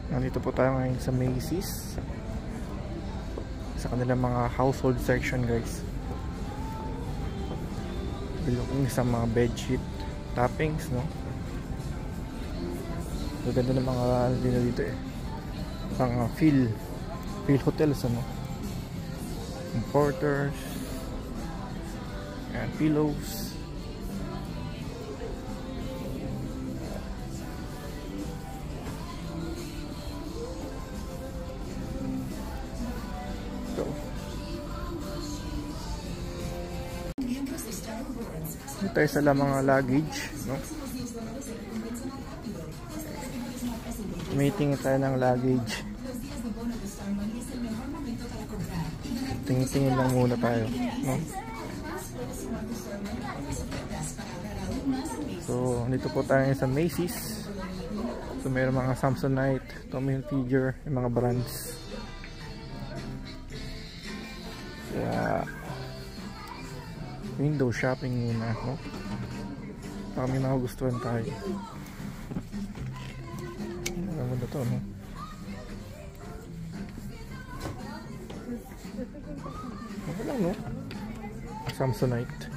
Nandito po tayo ngayon sa Macy's, sa kanilang mga household section, guys. Looking sa mga bedsheet toppings, no? Maganda ng mga dito eh. Pang Phil Hotels, ano? Importers and pillows. Dito tayo sa mga luggage, no? Tingin tayo ng luggage. Tingin lang muna tayo, no? So, dito po tayo sa Macy's. So, mayroon mga Samsonite, Tommy Hilfiger, yung mga brands. Kaya window shopping muna, no? Baka may magugustuhan tayo. Ano ba ito, no? Okay lang, no? Samsonite.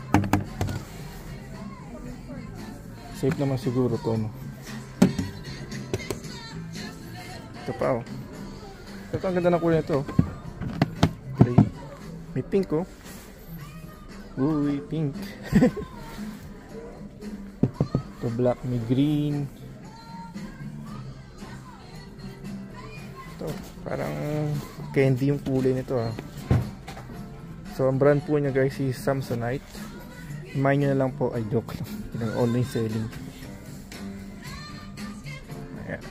Safe naman siguro to, no? Ito pa, oh. Ito, ang ganda ng kulay nito. Okay. May pink, oh. Uy, pink. Ito black, may green. Ito, parang candy yung kulay nito, ah. So, ang brand po niya, guys, is Samsonite. Imayin nyo na lang po. Ay, joke lang. Yung online selling. Ayan.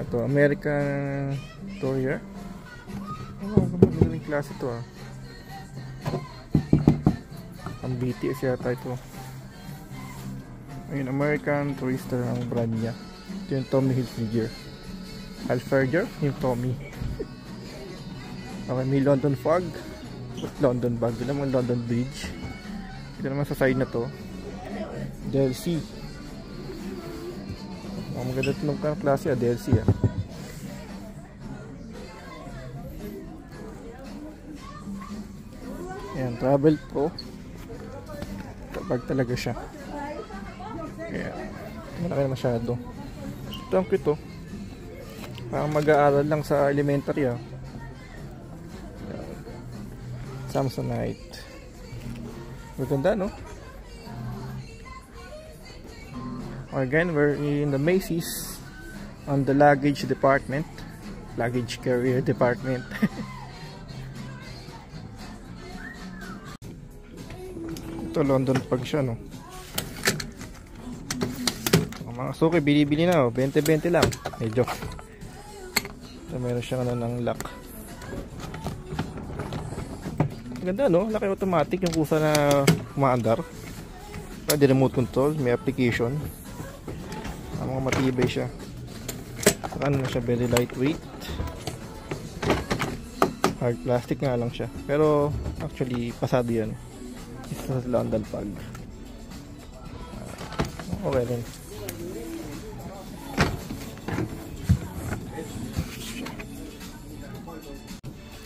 Ito, American Tourier. Oh, magaling klase ito, ah. Ang BTS yata ito. Ayun, American Tourister ang brand niya. Ito yung Tommy Hilfiger. Hilfiger? Yung Tommy. Okay, may London Fog. London bag. Ito naman London Bridge. Ito naman sa side na to. DLC. Oh, maganda ito ng klase, ah. DLC, ah. Ayan, Travel Pro. Bag talaga siya. Kaya malaki na masyado. Ito ang cute, oh. Parang mag-aaral lang sa elementary, ah. Samsonite. Maganda, no? Again, we're in the Macy's on the luggage department. Luggage carrier department. Ito, London Fog siya, no? Mga suki, bili-bili na, oh. 20-20 lang. Medyo. So, meron siyang ano ng lock. Ganda, no? Laki automatic yung kusa na umaandar. Pwede remote control, may application. Mga matibay siya. Saka ano na siya, very lightweight. Hard plastic nga lang siya. Pero actually, pasado yan. Ito sa London Fog. Okay rin.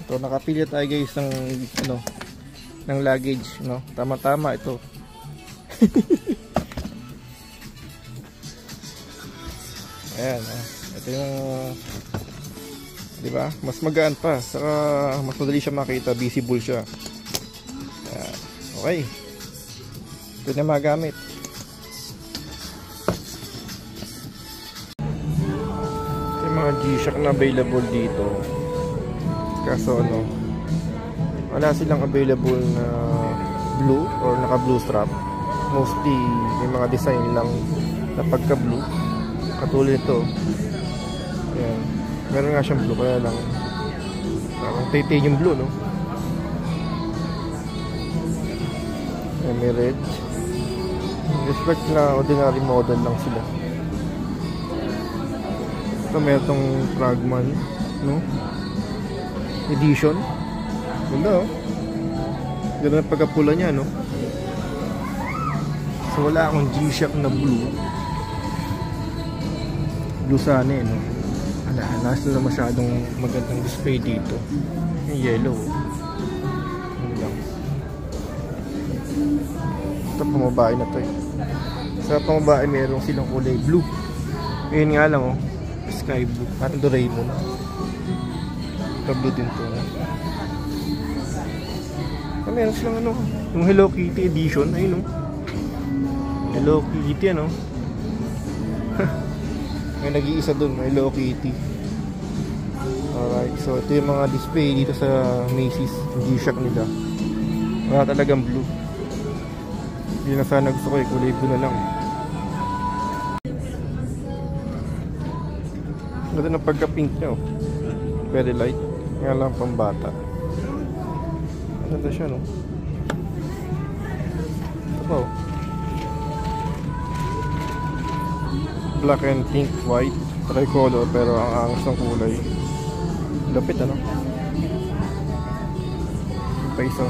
Ito, nakapili tayo, guys, ng ano, ng luggage, no? Tama-tama ito. Ayan, ito yung, di ba? Mas magaan pa, saka mas madali siya makita, visible siya. Ayan. Okay. Ito na magamit. Ito yung mga G-Shock na available dito. Kaso ano, wala silang available na blue or naka blue strap. Mostly yung mga design lang na pagka blue. Katulad ito. Ayan. Meron nga siyang blue, kaya lang parang titanium blue, no? Ayan, may red. Respect na ordinary model lang sila. Ito meron tong Fragman, no? Edition. Ganda, oh. Ganda ng pagkapula niya, no? So wala akong G-Shock na blue. Blue sana, no? wala sila masyadong magandang display dito. Yung yellow. Ano lang. Ito pamabae na to eh. Sa pamabae meron silang kulay blue. Ngayon nga lang oh, sky blue, parang Doraemon. Ito blue din to. Meron silang ano, yung Hello Kitty edition. Ayun oh, Hello Kitty ano. May nag-iisa dun, may Hello Kitty. Alright, so ito yung mga display dito sa Macy's G-Shock nila. Wala talagang blue. Hindi na sana gusto ko eh, kulay blue na lang. Ganda ng pagka-pink niya oh. Very light. Nga lang pambata. Ganda siya no. Ito pa oh. Black and pink, white, tricolor pero ang angas ng kulay. Lapit ano. Pa isa.